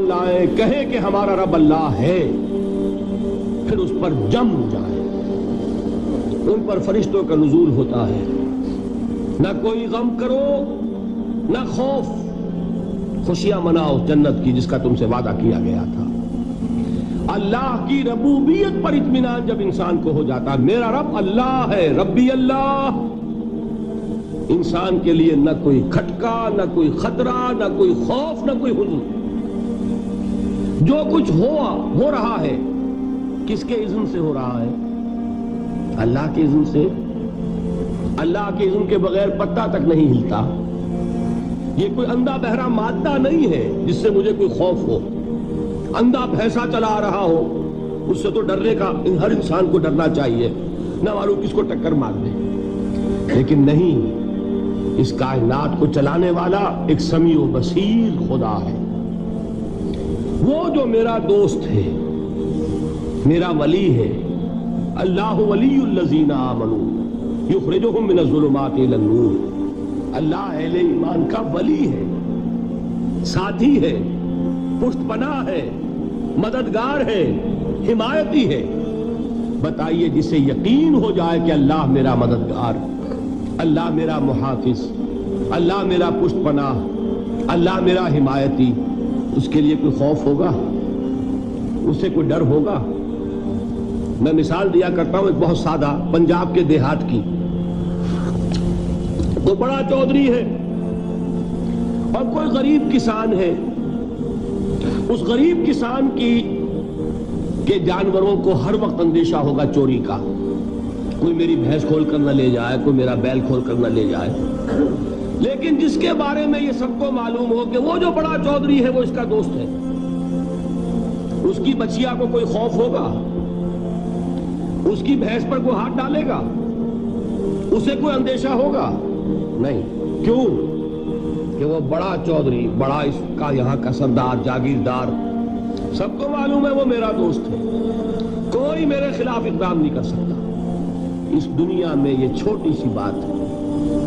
لائیں کہیں کہ ہمارا رب اللہ ہے، پھر اس پر جم جائیں۔ ان پر فرشتوں کا نزول ہوتا ہے، نہ کوئی غم کرو نہ خوف، خوشیاں مناؤ جنت کی جس کا تم سے وعدہ کیا گیا تھا۔ اللہ کی ربوبیت پر اطمینان جب انسان کو ہو جاتا، میرا رب اللہ ہے، ربی اللہ، انسان کے لیے نہ کوئی کھٹکا، نہ کوئی خطرہ، نہ کوئی خوف، نہ کوئی حزن۔ جو کچھ ہو رہا ہے کس کے اذن سے ہو رہا ہے؟ اللہ کے اذن سے۔ اللہ کے اذن کے بغیر پتا تک نہیں ہلتا۔ یہ کوئی اندھا بہرا مادہ نہیں ہے جس سے مجھے کوئی خوف ہو۔ اندھا بھینسا چلا آ رہا ہو اس سے تو ڈرنے کا ہر انسان کو ڈرنا چاہیے، نہ معلوم کس کو ٹکر مار دے۔ لیکن نہیں، اس کائنات کو چلانے والا ایک سمیع و بصیر خدا ہے۔ وہ جو میرا دوست ہے، میرا ولی ہے۔ اللہ ولی الذین آمنوا یخرجہم من الظلمات الی النور۔ اللہ اہل ایمان کا ولی ہے، ساتھی ہے، پشت پناہ ہے، مددگار ہے، حمایتی ہے۔ بتائیے جسے یقین ہو جائے کہ اللہ میرا مددگار، اللہ میرا محافظ، اللہ میرا پشت پناہ، اللہ میرا حمایتی، اس کے لیے کوئی خوف ہوگا؟ اس سے کوئی ڈر ہوگا؟ میں مثال دیا کرتا ہوں ایک بہت سادہ پنجاب کے دیہات کی۔ کوئی بڑا چودھری ہے اور کوئی غریب کسان ہے۔ اس غریب کسان کے جانوروں کو ہر وقت اندیشہ ہوگا چوری کا، کوئی میری بھینس کھول کر نہ لے جائے، کوئی میرا بیل کھول کر نہ لے جائے۔ لیکن جس کے بارے میں یہ سب کو معلوم ہو کہ وہ جو بڑا چودھری ہے وہ اس کا دوست ہے، اس کی بچیا کو کوئی خوف ہوگا؟ اس کی بھینس پر کوئی ہاتھ ڈالے گا؟ اسے کوئی اندیشہ ہوگا؟ نہیں۔ کیوں؟ کہ وہ بڑا چودھری، بڑا اس کا یہاں کا سردار، جاگیردار، سب کو معلوم ہے وہ میرا دوست ہے، کوئی میرے خلاف اقدام نہیں کر سکتا۔ اس دنیا میں یہ چھوٹی سی بات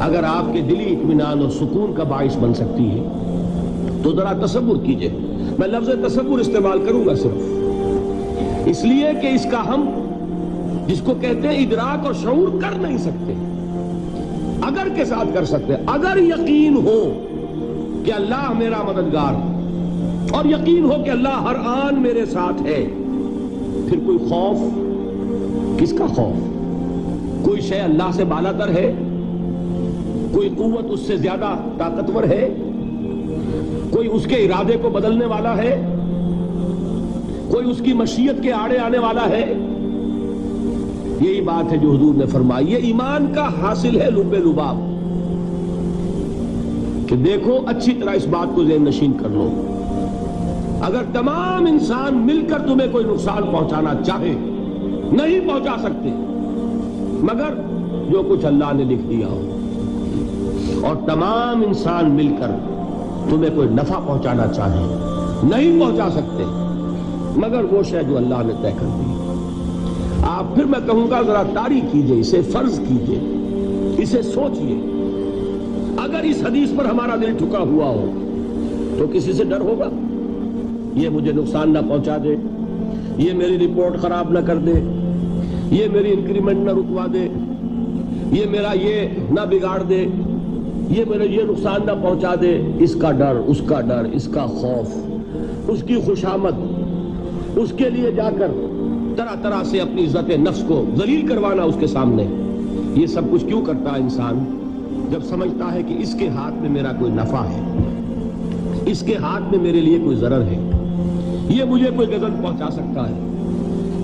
اگر آپ کے دلی اطمینان اور سکون کا باعث بن سکتی ہے تو ذرا تصور کیجئے۔ میں لفظ تصور استعمال کروں گا صرف اس لیے کہ اس کا ہم جس کو کہتے ہیں ادراک اور شعور کر نہیں سکتے، اگر کے ساتھ کر سکتے۔ اگر یقین ہو کہ اللہ میرا مددگار اور یقین ہو کہ اللہ ہر آن میرے ساتھ ہے، پھر کوئی خوف؟ کس کا خوف؟ کوئی شے اللہ سے بالاتر ہے؟ کوئی قوت اس سے زیادہ طاقتور ہے؟ کوئی اس کے ارادے کو بدلنے والا ہے؟ کوئی اس کی مشیت کے آڑے آنے والا ہے؟ یہی بات ہے جو حضور نے فرمائی۔ یہ ایمان کا حاصل ہے لب لباب، کہ دیکھو اچھی طرح اس بات کو ذہن نشین کر لو، اگر تمام انسان مل کر تمہیں کوئی نقصان پہنچانا چاہے نہیں پہنچا سکتے، مگر جو کچھ اللہ نے لکھ دیا ہو، اور تمام انسان مل کر تمہیں کوئی نفع پہنچانا چاہے نہیں پہنچا سکتے، مگر وہ شے جو اللہ نے طے کر دی۔ آپ پھر میں کہوں گا ذرا طاری کیجئے، اسے فرض کیجئے، اسے سوچئے۔ اگر اس حدیث پر ہمارا دل ٹھکا ہوا ہو تو کسی سے ڈر ہوگا؟ یہ مجھے نقصان نہ پہنچا دے، یہ میری رپورٹ خراب نہ کر دے، یہ میری انکریمنٹ نہ رکوا دے، یہ میرا یہ نہ بگاڑ دے، یہ میرا یہ نقصان نہ پہنچا دے۔ اس کا ڈر، اس کا ڈر، اس کا خوف، اس کی خوشامد، اس کے لیے جا کر طرح طرح سے اپنی عزت نفس کو ذلیل کروانا اس کے سامنے، یہ سب کچھ کیوں کرتا ہے انسان؟ جب سمجھتا ہے کہ اس کے ہاتھ میں میرا کوئی نفع ہے، اس کے ہاتھ میں میرے لیے کوئی ضرر ہے، یہ مجھے کوئی غضب پہنچا سکتا ہے،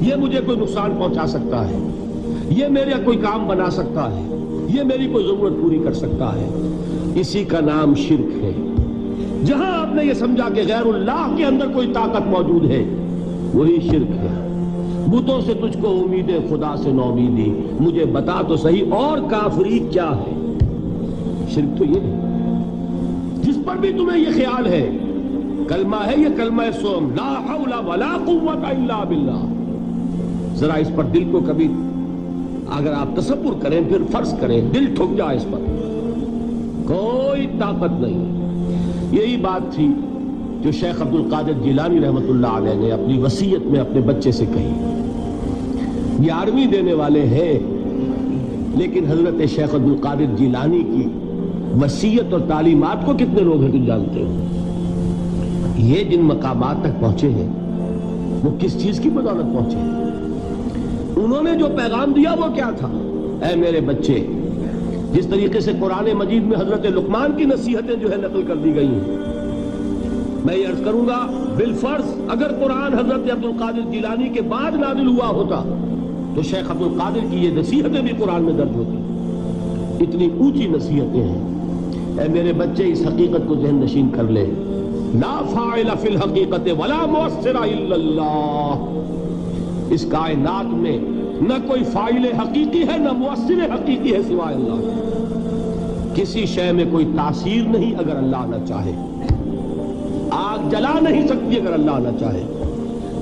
یہ مجھے کوئی نقصان پہنچا سکتا ہے، یہ میرا کوئی کام بنا سکتا ہے، یہ میری کوئی ضرورت پوری کر سکتا ہے، اسی کا نام شرک ہے۔ جہاں آپ نے یہ سمجھا کہ غیر اللہ کے اندر کوئی طاقت موجود ہے، وہی شرک ہے۔ بتوں سے تجھ کو امید خدا سے نومیدی، مجھے بتا تو صحیح اور کافری کیا ہے؟ شرک تو یہ ہے جس پر بھی تمہیں یہ خیال ہے، کلمہ ہے یہ کلمہ سوم، لا حول ولا قوت الا باللہ، ذرا اس پر دل کو کبھی اگر آپ تصور کریں، پھر فرض کریں دل ٹھک جائے اس پر، کوئی طاقت نہیں۔ یہی بات تھی جو شیخ عبد القادر جیلانی رحمۃ اللہ علیہ نے اپنی وصیت میں اپنے بچے سے کہی. 11ویں دینے والے ہیں، لیکن حضرت شیخ عبد القادر جیلانی کی وصیت اور تعلیمات کو کتنے لوگ ہیں تم جانتے ہو؟ یہ جن مقامات تک پہنچے ہیں وہ کس چیز کی بدولت پہنچے ہیں؟ انہوں نے جو پیغام دیا وہ کیا تھا؟ اے میرے بچے، جس طریقے سے قرآن مجید میں حضرت لقمان کی نصیحتیں جو ہے نقل کر دی گئی ہیں، میں یہ عرض کروں گا بالفرض اگر قرآن حضرت عبد القادر جیلانی کے بعد نازل ہوا ہوتا تو شیخ عبد القادر کی یہ نصیحتیں بھی قرآن میں درج ہوتی. اتنی اونچی نصیحتیں ہیں. اے میرے بچے، اس حقیقت کو ذہن نشین کر لے، لا فاعل فی الحقیقت ولا مؤثر الا اللہ. اس کائنات میں نہ کوئی فاعل حقیقی ہے نہ مؤثر حقیقی ہے سوائے اللہ. کسی شے میں کوئی تاثیر نہیں اگر اللہ نہ چاہے. آگ جلا نہیں سکتی اگر اللہ نہ چاہے.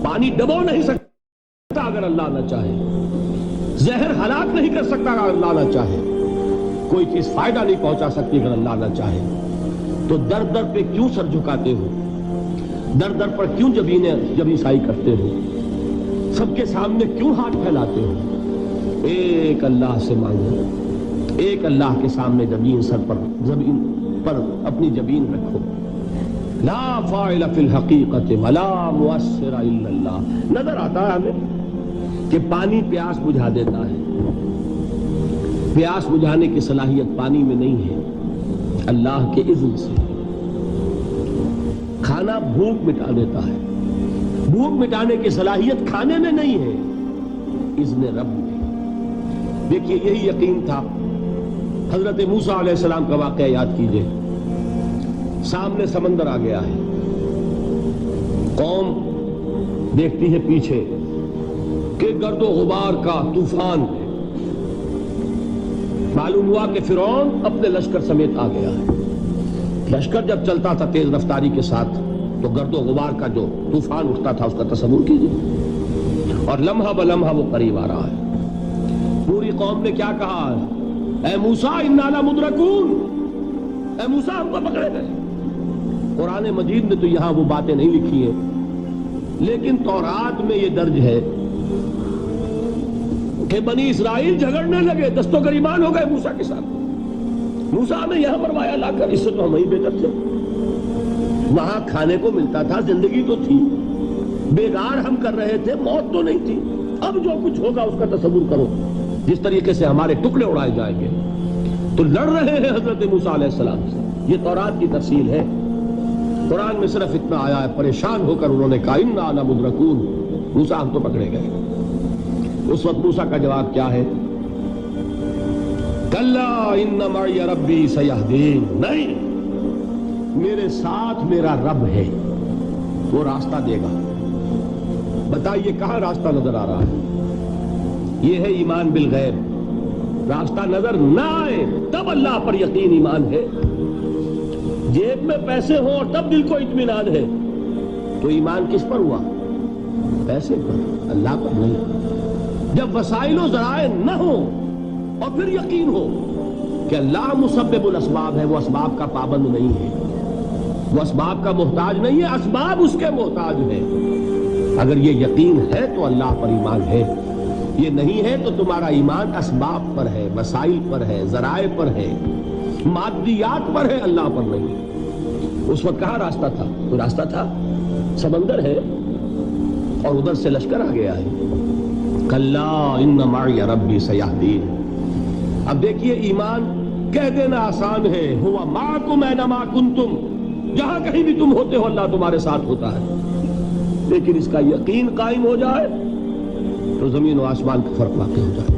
پانی ڈبو نہیں سکتا اگر اللہ نہ چاہے. زہر ہلاک نہیں کر سکتا اگر اللہ نہ چاہے. کوئی چیز فائدہ نہیں پہنچا سکتی اگر اللہ نہ چاہے. تو در در پہ کیوں سر جھکاتے ہو؟ در در پر کیوں جبیں سائی کرتے ہو؟ سب کے سامنے کیوں ہاتھ پھیلاتے ہو؟ ایک اللہ سے مانگو، ایک اللہ کے سامنے زمین پر اپنی جبین رکھو. لا فاعل فی الحقیقت ولا مؤثر الا اللہ. نظر آتا ہے ہمیں کہ پانی پیاس بجھا دیتا ہے. پیاس بجھانے کی صلاحیت پانی میں نہیں ہے، اللہ کے اذن سے. کھانا بھوک مٹا دیتا ہے، بھوک مٹانے کی صلاحیت کھانے میں نہیں ہے، اذن رب میں. دیکھیے یہی یقین تھا. حضرت موسیٰ علیہ السلام کا واقعہ یاد کیجئے. سامنے سمندر آ گیا ہے، قوم دیکھتی ہے پیچھے کہ گرد و غبار کا طوفان ہے. معلوم ہوا کہ فرعون اپنے لشکر سمیت آ گیا ہے. لشکر جب چلتا تھا تیز رفتاری کے ساتھ تو گرد و غبار کا جو طوفان اٹھتا تھا اس کا تصور کیجیے. اور لمحہ بلمحہ وہ قریب آ رہا ہے. پوری قوم نے کیا کہا؟ اے موسیٰ انا لمدرکون، اے موسیٰ ہم کو پکڑے گئے. قرآن مجید نے تو یہاں وہ باتیں نہیں لکھی ہیں، لیکن تورات میں یہ درج ہے کہ بنی اسرائیل جھگڑنے لگے، دست و گریبان ہو گئے موسیٰ کے ساتھ. موسیٰ ہمیں یہاں مروایا لا کر، اس سے تو ہم وہیں بہتر تھے. وہاں کھانے کو ملتا تھا، زندگی تو تھی، بیگار ہم کر رہے تھے، موت تو نہیں تھی. اب جو کچھ ہوگا اس کا تصور کرو، جس طریقے سے ہمارے ٹکڑے اڑائے جائیں گے. تو لڑ رہے ہیں حضرت موسیٰ علیہ السلام سے. یہ تورات کی تفصیل ہے. قرآن میں صرف اتنا آیا ہے، پریشان ہو کر انہوں نے کہا انا لمدرکون، موسیٰ ہم تو پکڑے گئے. اس وقت موسیٰ کا جواب کیا ہے؟ کلا ان معی ربی سیہدین. نہیں، میرے ساتھ میرا رب ہے، وہ راستہ دے گا. بتائیے کہاں راستہ نظر آ رہا ہے؟ یہ ہے ایمان بالغیب. راستہ نظر نہ آئے تب اللہ پر یقین ایمان ہے. جیب میں پیسے ہوں اور تب دل کو اطمینان ہے تو ایمان کس پر ہوا؟ پیسے پر، اللہ پر نہیں. جب وسائل و ذرائع نہ ہوں اور پھر یقین ہو کہ اللہ مسبب الاسباب ہے، وہ اسباب کا پابند نہیں ہے، وہ اسباب کا محتاج نہیں ہے، اسباب اس کے محتاج ہے. اگر یہ یقین ہے تو اللہ پر ایمان ہے. یہ نہیں ہے تو تمہارا ایمان اسباب پر ہے، وسائل پر ہے، ذرائع پر ہے، مادیات پر ہے، اللہ پر نہیں. اس وقت کہاں راستہ تھا؟ کوئی راستہ تھا؟ سمندر ہے اور ادھر سے لشکر آ گیا ہے. کلا ان معی ربی سیہدین. اب دیکھیے ایمان کہہ دینا آسان ہے، ہوا معکم اینما کنتم، جہاں کہیں بھی تم ہوتے ہو اللہ تمہارے ساتھ ہوتا ہے. لیکن اس کا یقین قائم ہو جائے تو زمین و آسمان کا فرق واقع ہو جائے.